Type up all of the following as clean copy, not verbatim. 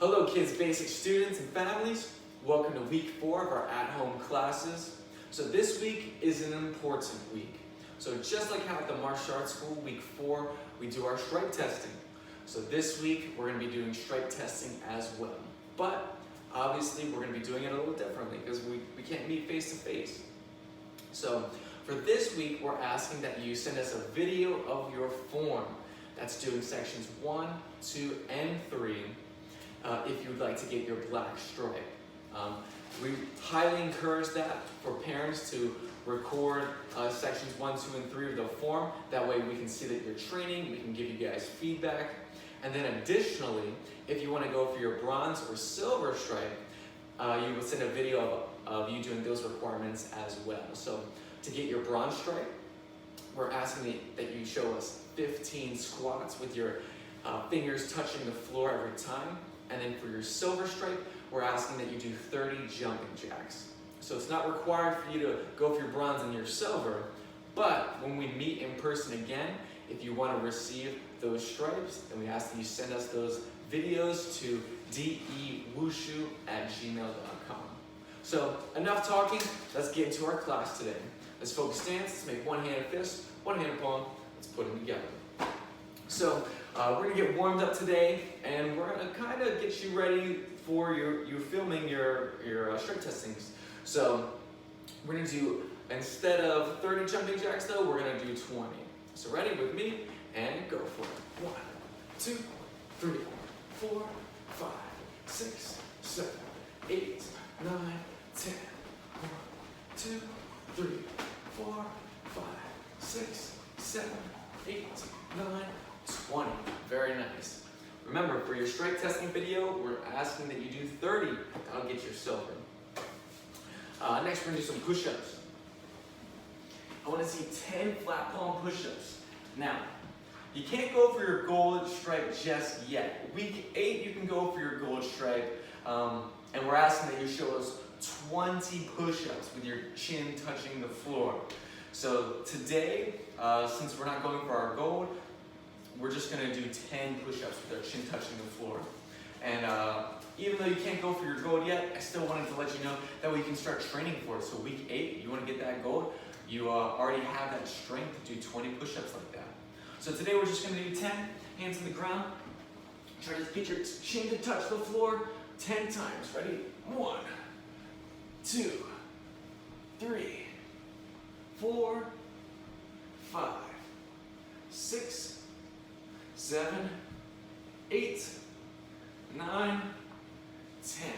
Hello Kids Basic students and families. Welcome to week 4 of our at-home classes. So this week is an important week. So just like how at the martial arts school, week 4, we do our stripe testing. So this week we're going to be doing stripe testing as well. But obviously we're going to be doing it a little differently because we can't meet face to face. So for this week we're asking that you send us a video of your form. That's doing sections 1, 2, and 3. If you would like to get your black stripe. We highly encourage that for parents to record sections 1, 2, and 3 of the form. That way we can see that you're training, we can give you guys feedback. And then additionally, if you want to go for your bronze or silver stripe, you will send a video of you doing those requirements as well. So to get your bronze stripe, we're asking that you show us 15 squats with your fingers touching the floor every time. And then for your silver stripe, we're asking that you do 30 jumping jacks. So it's not required for you to go for your bronze and your silver, but when we meet in person again, if you want to receive those stripes, then we ask that you send us those videos to dewushu@gmail.com. So enough talking, let's get into our class today. Let's focus stance, let's make one hand a fist, one hand a palm, let's put them together. So we're going to get warmed up today, and we're going to kind of get you ready for you filming your stripe testings. So we're going to do, instead of 30 jumping jacks though, we're going to do 20. So ready with me, and go for it. 1, 2, 3, 4, 5, 6, 7, 8, 9, 10. 1, 2, 3, 4, 5, 6, 7, 8, 9, 20. Very nice. Remember, for your stripe testing video, we're asking that you do 30. That'll get your silver. Next, we're going to do some push-ups. I want to see 10 flat palm push-ups. Now, you can't go for your gold stripe just yet. Week 8, you can go for your gold stripe, and we're asking that you show us 20 push-ups with your chin touching the floor. So today, since we're not going for our gold, we're just going to do 10 push-ups with our chin touching the floor. And even though you can't go for your gold yet, I still wanted to let you know that we can start training for it. So week 8, you want to get that gold, you already have that strength to do 20 push-ups like that. So today we're just going to do 10, hands on the ground. Try to get your chin to touch the floor 10 times. Ready? 1, 2, 3, 4, 5, 6, 7, 8, 9, 10.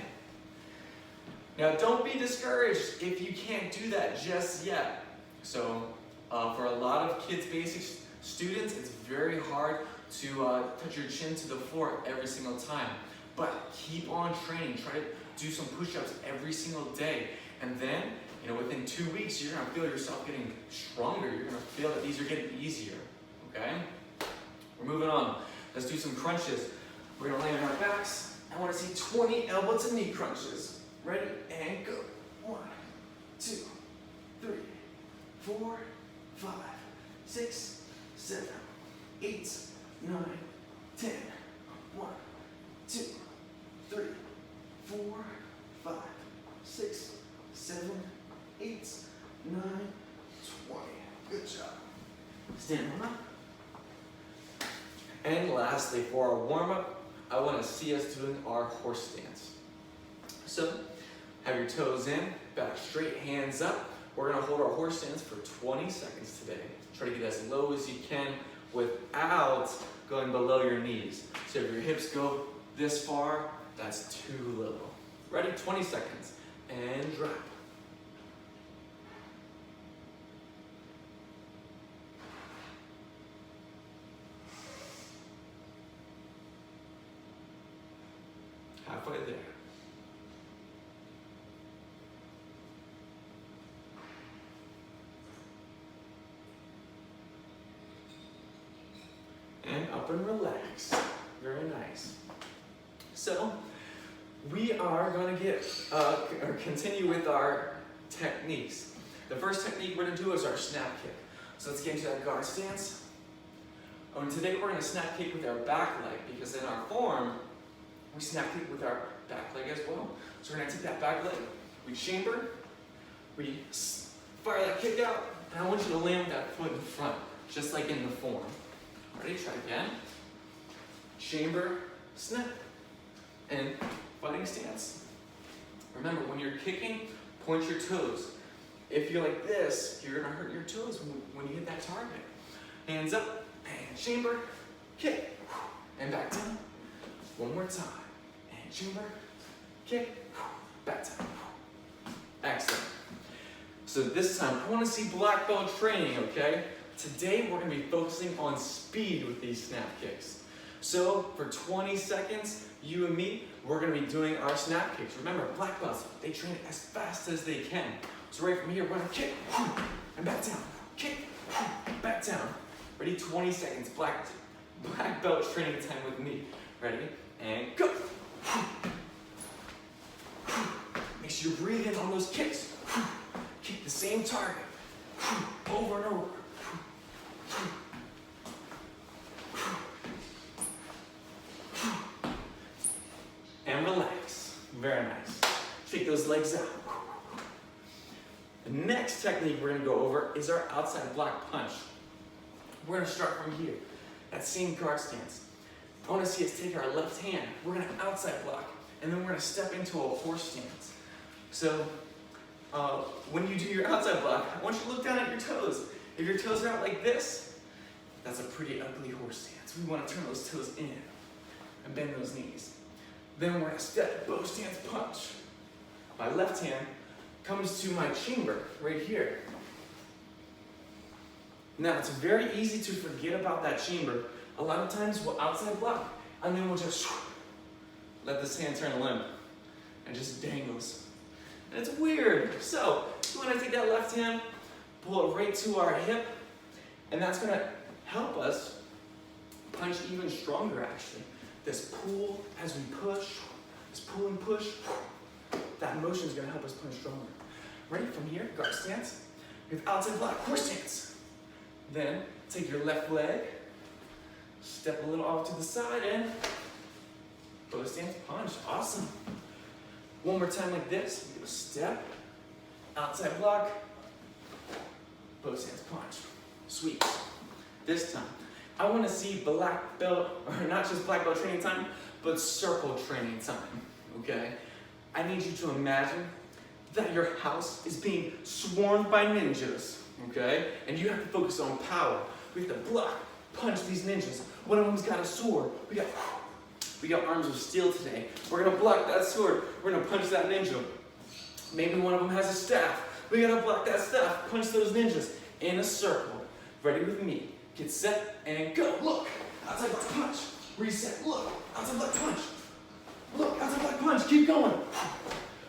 Now don't be discouraged if you can't do that just yet. So for a lot of Kids Basic students, it's very hard to touch your chin to the floor every single time. But keep on training. Try to do some push-ups every single day. And then, within 2 weeks, you're going to feel yourself getting stronger. You're going to feel that these are getting easier. Okay? We're moving on. Let's do some crunches. We're going to lay on our backs. I want to see 20 elbow to knee crunches. Ready? And go. 1, 2, 3, 4, 5, 6, 7, 8, 9, 10. 1, 2, 3, 4, 5, 6, 7, 8, 9, 20. Good job. Stand on up. And lastly, for our warm-up, I want to see us doing our horse stance. So, have your toes in, back straight, hands up. We're going to hold our horse stance for 20 seconds today. Try to get as low as you can without going below your knees. So if your hips go this far, that's too little. Ready? 20 seconds. And drop. Halfway there. And up and relax. Very nice. So, we are going to continue with our techniques. The first technique we're going to do is our snap kick. So let's get into that guard stance. And today we're going to snap kick with our back leg because in our form, we snap kick with our back leg as well. So we're gonna take that back leg, we chamber, we fire that kick out, and I want you to land with that foot in front, just like in the form. Ready? Try again. Chamber, snap, and fighting stance. Remember, when you're kicking, point your toes. If you're like this, you're gonna hurt your toes when you hit that target. Hands up, and chamber, kick, and back down. One more time, and chamber, kick, back down. Excellent. So this time, I wanna see black belt training, okay? Today, we're gonna be focusing on speed with these snap kicks. So for 20 seconds, you and me, we're gonna be doing our snap kicks. Remember, black belts, they train as fast as they can. So right from here, we're gonna kick, and back down, kick, back down. Ready? 20 seconds, black belt training time with me. Ready? And go. Make sure you breathe in on those kicks. Kick the same target, over and over. And relax. Very nice. Shake those legs out. The next technique we're going to go over is our outside block punch. We're going to start from here. That same guard stance. I want to see us take our left hand. We're going to outside block. And then we're going to step into a horse stance. So when you do your outside block, I want you to look down at your toes. If your toes are out like this, that's a pretty ugly horse stance. We want to turn those toes in and bend those knees. Then we're going to step bow stance punch. My left hand comes to my chamber right here. Now it's very easy to forget about that chamber. A lot of times we'll outside block and then we'll just let this hand turn limp and just dangles. And it's weird. So we want to take that left hand, pull it right to our hip, and that's going to help us punch even stronger actually. This pull as we push, this pull and push, that motion is going to help us punch stronger. Ready? From here, guard stance. We have outside block, horse stance. Then take your left leg, step a little off to the side, and bow stance punch. Awesome. One more time like this. You go step, outside block, bow stance punch. Sweet. This time, I want to see black belt, or not just black belt training time, but circle training time, okay? I need you to imagine that your house is being swarmed by ninjas, okay? And you have to focus on power. We have to block, punch these ninjas. One of them's got a sword. We got arms of steel today. We're gonna block that sword. We're gonna punch that ninja. Maybe one of them has a staff. We gotta block that staff, punch those ninjas in a circle. Ready with me? Get set and go. Look, outside block punch. Reset, look, outside block punch. Look, outside block punch, keep going.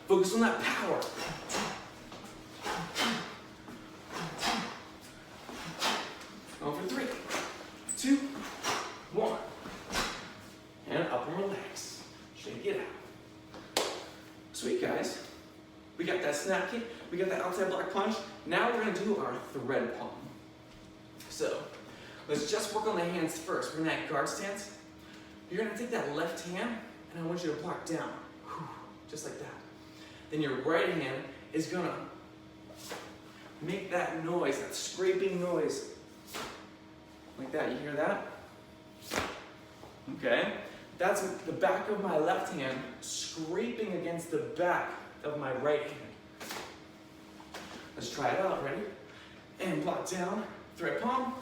Focus on that power. Going for 3, 2, 1. And up and relax. Shake it out. Sweet, guys. We got that snap kick. We got that outside block punch. Now we're going to do our thread palm. So, let's just work on the hands first. We're in that guard stance. You're going to take that left hand, and I want you to block down. Just like that. Then your right hand is going to make that noise, that scraping noise. Like that. You hear that? Okay. That's the back of my left hand scraping against the back of my right hand. Let's try it out. Ready? And block down, thread palm.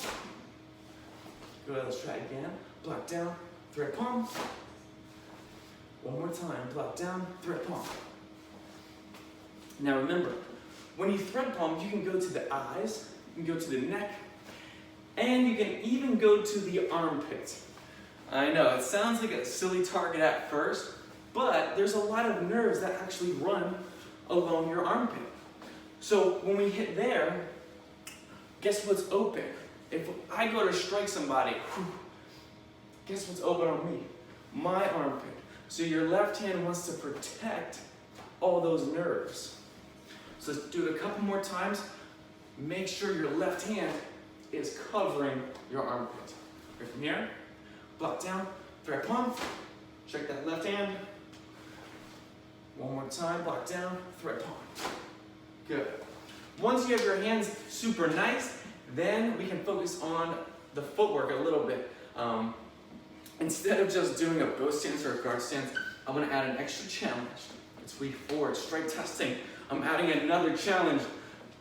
Good, let's try it again. Block down, thread palm. One more time. Block down, thread palm. Now remember, when you thread palm, you can go to the eyes, you can go to the neck, and you can even go to the armpit. I know, it sounds like a silly target at first, but there's a lot of nerves that actually run along your armpit. So when we hit there, guess what's open? If I go to strike somebody, guess what's open on me? My armpit. So your left hand wants to protect all those nerves. So let's do it a couple more times. Make sure your left hand is covering your armpit. Right from here, block down, thread palm, Check that left hand. One more time, block down, thread palm. Good. Once you have your hands super nice, then we can focus on the footwork a little bit. Instead of just doing a bow stance or a guard stance, I'm gonna add an extra challenge. It's week 4, it's strength testing. I'm adding another challenge.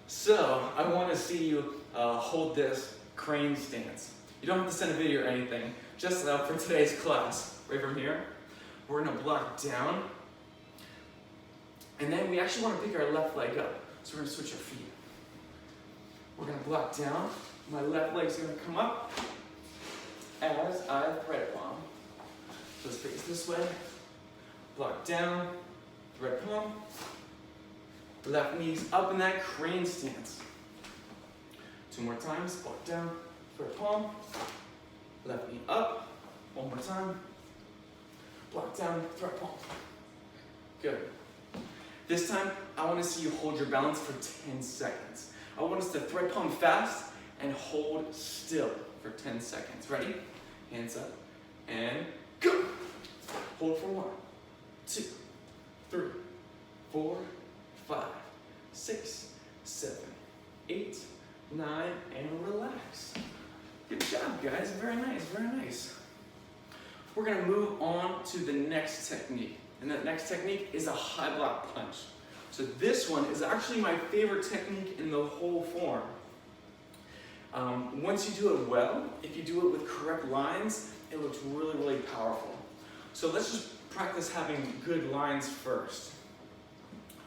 So I wanna see you hold this crane stance. You don't have to send a video or anything. Just for today's class, right from here, we're gonna block down. And then we actually wanna pick our left leg up. So we're gonna switch our feet. We're gonna block down. My left leg's gonna come up as I thread palm. So let's face this way. Block down, thread palm. Left knee's up in that crane stance. 2 more times, block down, thread palm. Left knee up, 1 more time. Block down, thread palm. Good. This time, I want to see you hold your balance for 10 seconds. I want us to thread palm fast and hold still for 10 seconds. Ready? Hands up and go. Hold for 1, 2, 3, 4, 5, 6, 7, 8, 9, and relax. Good job, guys. Very nice, very nice. We're gonna move on to the next technique. And that next technique is a high block punch. So this one is actually my favorite technique in the whole form. Once you do it well, if you do it with correct lines, it looks really, really powerful. So let's just practice having good lines first.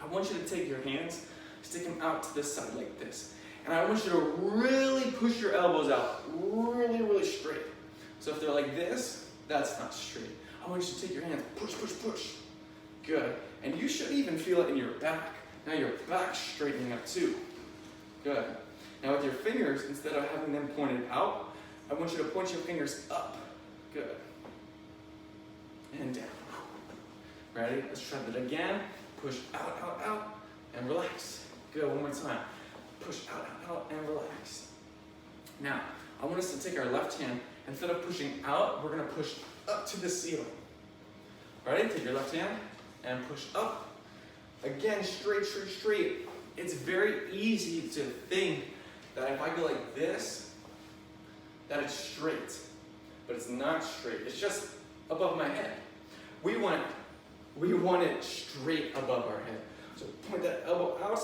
I want you to take your hands, stick them out to this side like this. And I want you to really push your elbows out, really, really straight. So if they're like this, that's not straight. I want you to take your hands, push, push, push. Good. And you should even feel it in your back. Now your back's straightening up too. Good. Now with your fingers, instead of having them pointed out, I want you to point your fingers up. Good. And down. Ready? Let's try that again. Push out, out, out, and relax. Good, one more time. Push out, out, out, and relax. Now, I want us to take our left hand, instead of pushing out, we're gonna push up to the ceiling. Ready? Take your left hand and push up. Again, straight, straight, straight. It's very easy to think that if I go like this, that it's straight. But it's not straight. It's just above my head. We want it straight above our head. So point that elbow out,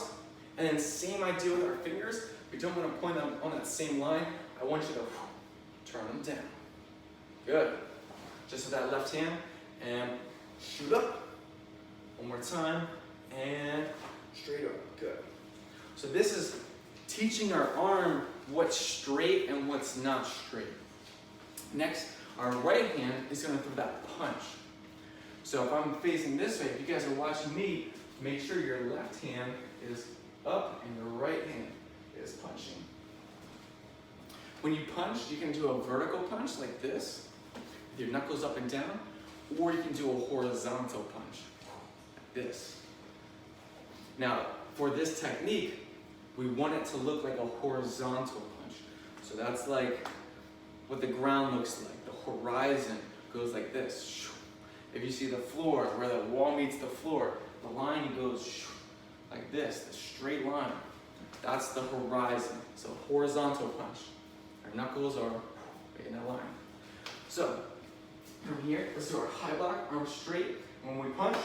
and then same idea with our fingers. We don't want to point them on that same line. I want you to turn them down. Good. Just with that left hand, and shoot up. One more time, and straight up. Good. So this is teaching our arm what's straight and what's not straight. Next, our right hand is going to throw that punch. So if I'm facing this way, if you guys are watching me, make sure your left hand is up and your right hand is punching. When you punch, you can do a vertical punch like this, with your knuckles up and down, or you can do a horizontal punch, like this. Now, for this technique, we want it to look like a horizontal punch. So that's like what the ground looks like. The horizon goes like this. If you see the floor, where the wall meets the floor, the line goes like this, the straight line. That's the horizon. So horizontal punch. Our knuckles are making that line. So from here, let's do our high block, arms straight. When we punch,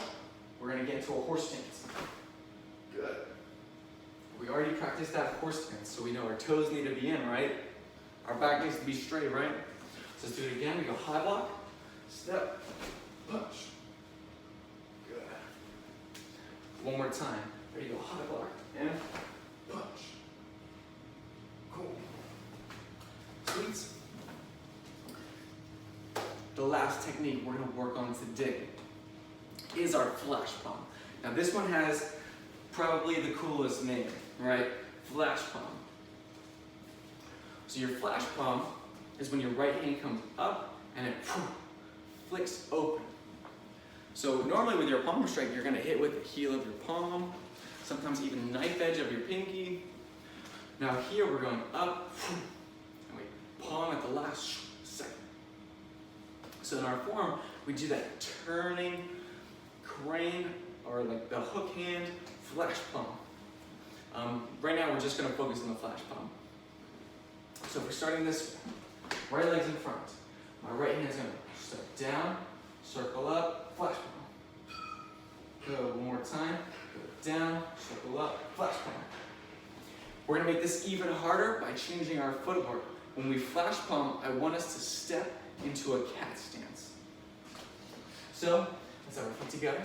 we're gonna get into a horse stance. Good. We already practiced that horse stance, so we know our toes need to be in, right? Our back needs to be straight, right? So let's do it again. We go high block, step, punch. Good. One more time. Ready, go high block and punch. Cool. Sweet. The last technique we're going to work on today is our flash palm. Now this one has probably the coolest name, right? Flash palm. So your flash palm is when your right hand comes up and it flicks open. So normally with your palm strike, you're going to hit with the heel of your palm, sometimes even knife edge of your pinky. Now here we're going up and we palm at the last second. So in our form, we do that turning crane, or like the hook hand flash palm. Right now we're just gonna focus on the flash palm. So if we're starting this way, right leg's in front. My right hand's gonna step down, circle up, flash palm. Go one more time, go down, circle up, flash palm. We're gonna make this even harder by changing our footwork. When we flash palm, I want us to step into a cat stance. So, let's have our feet together.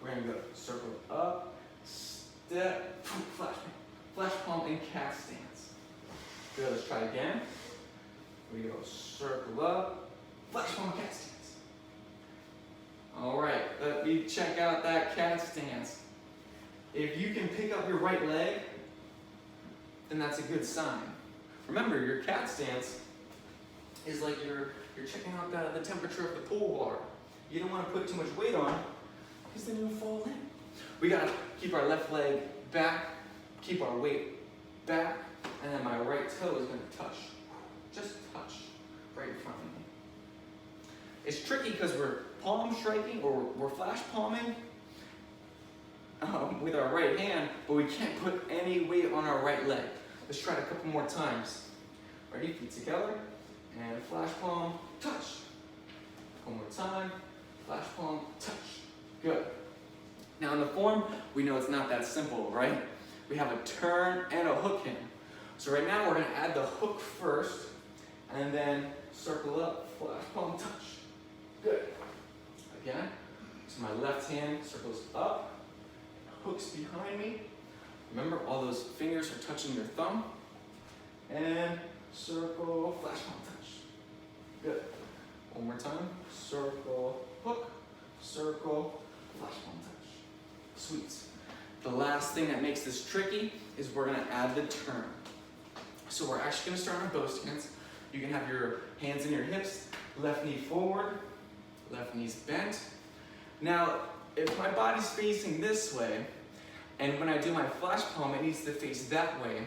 We're gonna go circle up, step, flash palm, and cat stance. Good, let's try again. We go circle up, flash palm, cat stance. All right, let me check out that cat stance. If you can pick up your right leg, then that's a good sign. Remember, your cat stance is like you're checking out the temperature of the pool water. You don't want to put too much weight on, because then you'll fall in. We gotta keep our left leg back, keep our weight back, and then my right toe is gonna touch. Just touch right in front of me. It's tricky because we're palm striking, or we're flash palming with our right hand, but we can't put any weight on our right leg. Let's try it a couple more times. Ready? Feet together, and flash palm, touch. One more time, flash palm, touch. Good. Now in the form, we know it's not that simple, right? We have a turn and a hook hand. So right now we're gonna add the hook first, and then circle up, flash palm, touch. Good. Again, so my left hand circles up, hooks behind me. Remember, all those fingers are touching your thumb. And circle, flash palm, touch. Good. One more time. Circle, hook, circle, flash palm, touch. Sweet. The last thing that makes this tricky is we're gonna add the turn. So we're actually gonna start on bow stance. You can have your hands in your hips, left knee forward, left knee's bent. Now, if my body's facing this way, and when I do my flash palm, it needs to face that way,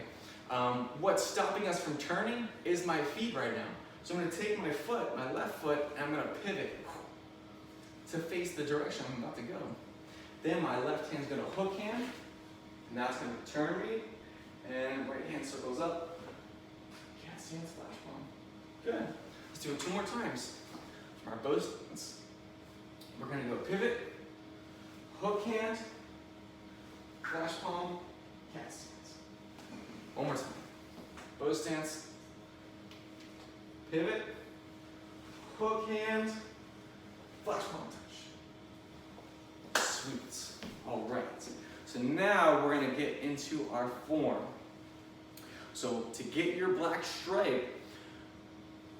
what's stopping us from turning is my feet right now. So I'm gonna take my foot, my left foot, and I'm gonna pivot to face the direction I'm about to go. Then my left hand's gonna hook hand, and that's gonna turn me, and right hand circles up. Cat stance, flash palm. Good. Let's do it 2 more times. For our bow stance, we're gonna go pivot, hook hand, flash palm, cat stance. One more time. Bow stance, pivot, hook hand, flash palm touch. Sweet. All right. So now we're gonna get into our form. So to get your black stripe,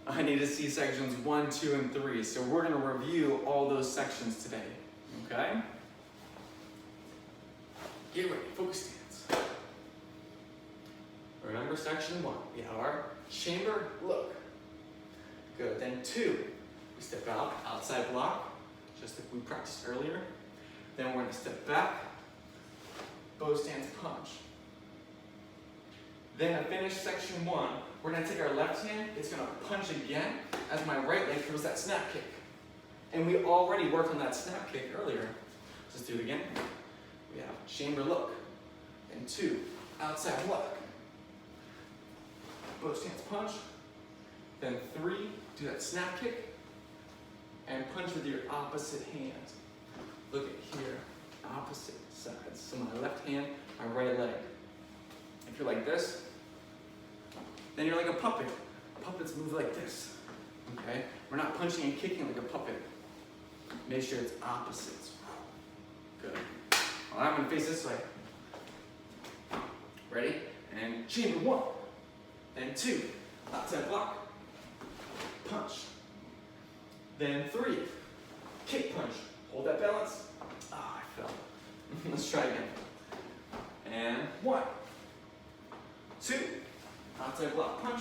I need to see sections 1, 2, and 3. So we're gonna review all those sections today, okay? Get ready, focus stance. Remember section 1, we have our chamber look. Good, then 2, we step out, outside block, just like we practiced earlier. Then we're gonna step back, bow stance punch. Then to finish section 1, we're gonna take our left hand, it's gonna punch again as my right leg throws that snap kick. And we already worked on that snap kick earlier. Let's do it again. We have chamber look, and 2, outside block. Bow stance punch, then 3, do that snap kick, and punch with your opposite hand. Look at here, opposite sides. So my left hand, my right leg. If you're like this, then you're like a puppet. Puppets move like this, okay? We're not punching and kicking like a puppet. Make sure it's opposites. Good. Well, I'm gonna face this way. Ready? And chamber 1, then 2, outside block, punch. Then 3, kick punch. Hold that balance. Ah, I fell. Let's try again. And 1, 2, outside block punch.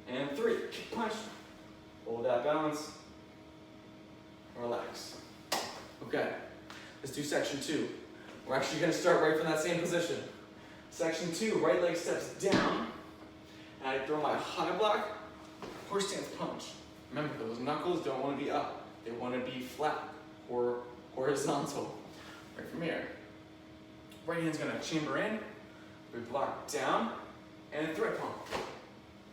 And 3, kick punch. Hold that balance. Relax. Okay, let's do section 2. We're actually gonna start right from that same position. Section 2, right leg steps down, and I throw my high block, horse stance punch. Remember, those knuckles don't want to be up. They want to be flat or horizontal. Right from here. Right hand's gonna chamber in. We block down and thread palm.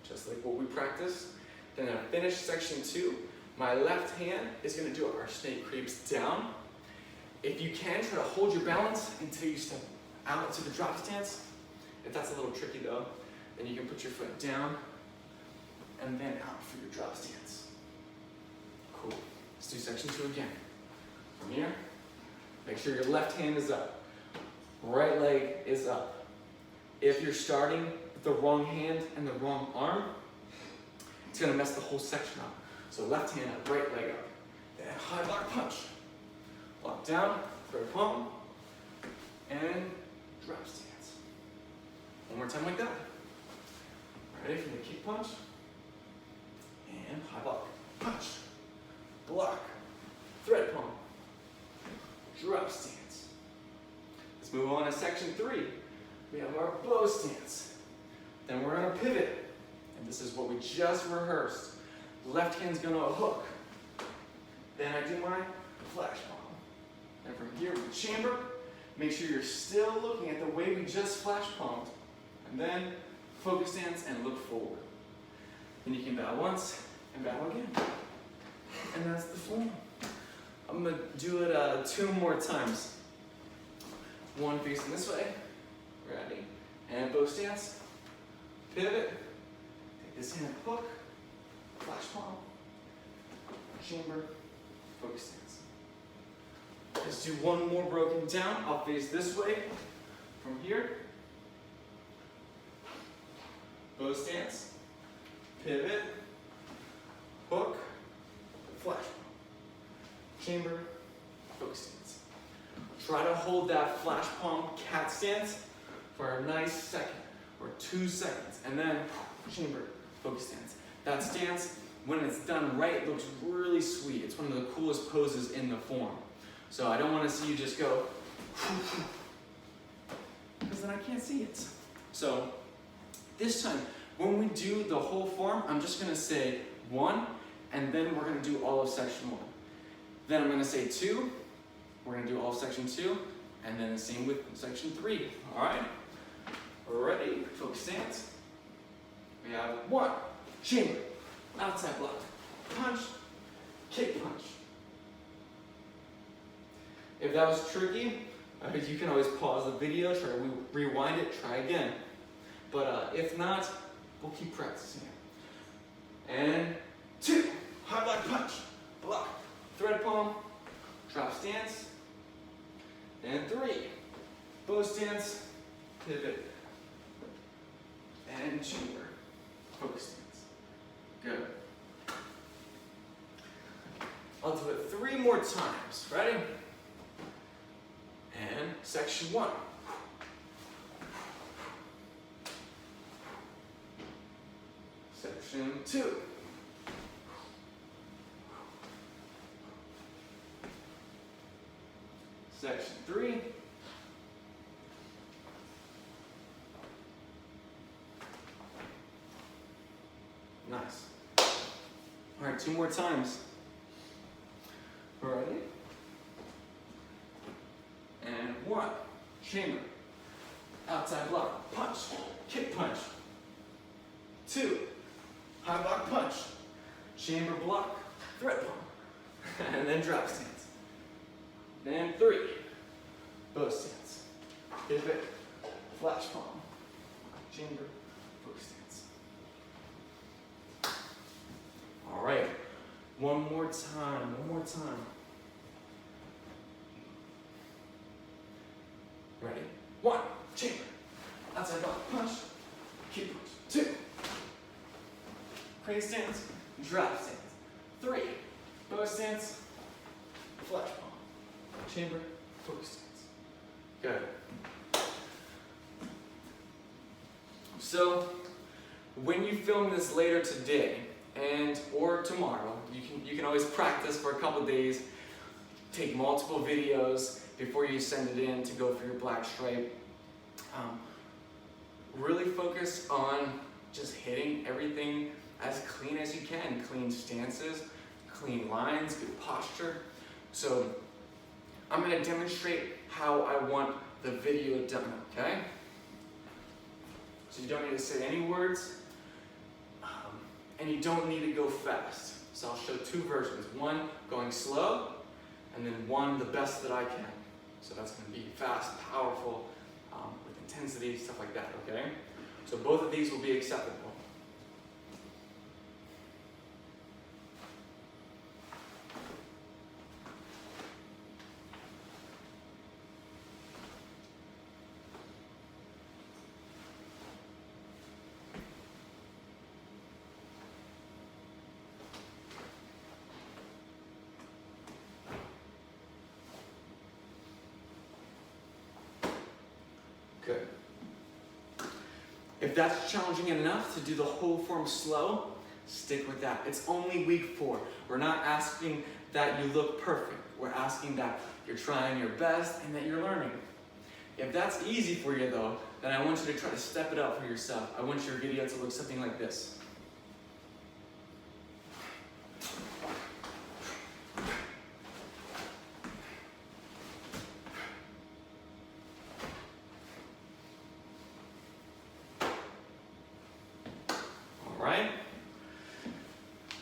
Just like what we practiced. Then I finish section 2. My left hand is gonna do our snake creeps down. If you can, try to hold your balance until you step out into the drop stance. If that's a little tricky though, then you can put your foot down and then out for your drop stance. Cool. Let's do section 2 again. From here, make sure your left hand is up. Right leg is up. If you're starting with the wrong hand and the wrong arm, it's gonna mess the whole section up. So left hand up, right leg up. Then high block punch. Block down, third palm, and drop stance. One more time like that. Ready for the kick punch? And high block, punch, block, thread palm, drop stance. Let's move on to section 3. We have our bow stance. Then we're gonna pivot. And this is what we just rehearsed. Left hand's gonna hook. Then I do my flash palm. And from here we chamber. Make sure you're still looking at the way we just flash palmed. And then focus stance and look forward. Then you can bow once and bow again. And that's the form. I'm gonna do it 2 more times. One facing this way. Ready. And bow stance. Pivot. Take this hand, hook. Flash palm. Chamber. Focus stance. Let's do one more broken down. I'll face this way. From here. Bow stance. Pivot. Hook. Flash palm. Chamber. Focus stance. Try to hold that flash palm cat stance for a nice second or 2 seconds, and then chamber, focus stance. That stance, when it's done right, looks really sweet. It's one of the coolest poses in the form. So I don't want to see you just go, because then I can't see it. So this time, when we do the whole form, I'm just going to say 1, and then we're going to do all of section 1. Then I'm going to say 2, we're going to do all of section 2, and then the same with section 3. All right? Ready? Focus stance. We have 1, chamber, outside block, punch, kick punch. If that was tricky, you can always pause the video, try to rewind it, try again. But if not, we'll keep practicing it. And 2, high block punch, block, thread palm, drop stance. And 3, bow stance, pivot, and chamber, focus stance. Good. I'll do it 3 more times. Ready? And section 1. Section 2. Section 3. Nice. All right, 2 more times. Ready? And 1, chamber, outside block, punch, kick punch. 2, high block punch, chamber block, thread palm, and then drop stance. Then 3, bow stance, pivot, flash palm, chamber, focus stance. All right, one more time. Ready? 1, chamber, outside block, punch, kick punch. 2, crane stance, drop stance. 3, bow stance, flash palm, chamber, focus stance. Good. So, when you film this later today or tomorrow, you can always practice for a couple days, take multiple videos before you send it in to go for your black stripe. Really focus on just hitting everything as clean as you can. Clean stances, clean lines, good posture. So I'm going to demonstrate how I want the video done, okay? So you don't need to say any words, and you don't need to go fast. So I'll show two versions. One going slow, and then one the best that I can. So that's going to be fast, powerful, with intensity, stuff like that, okay? So both of these will be acceptable. Good. If that's challenging enough to do the whole form slow, stick with that. It's only week 4. We're not asking that you look perfect. We're asking that you're trying your best and that you're learning. If that's easy for you though, then I want you to try to step it up for yourself. I want your video to look something like this. Right?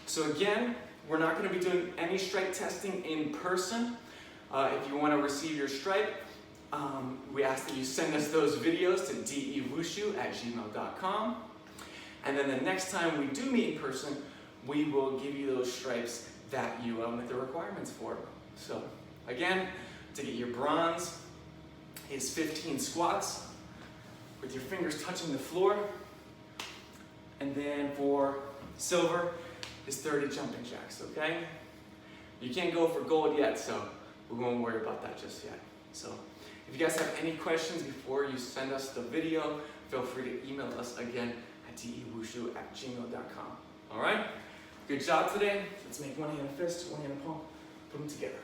So again, we're not going to be doing any stripe testing in person. If you want to receive your stripe, we ask that you send us those videos to dewushu@gmail.com. And then the next time we do meet in person, we will give you those stripes that you met the requirements for. So again, to get your bronze is 15 squats with your fingers touching the floor. And then for silver is 30 jumping jacks, okay? You can't go for gold yet, so we won't worry about that just yet. So if you guys have any questions before you send us the video, feel free to email us again at dewushu@gmail.com. All right? Good job today. Let's make one hand a fist, one hand a palm, put them together.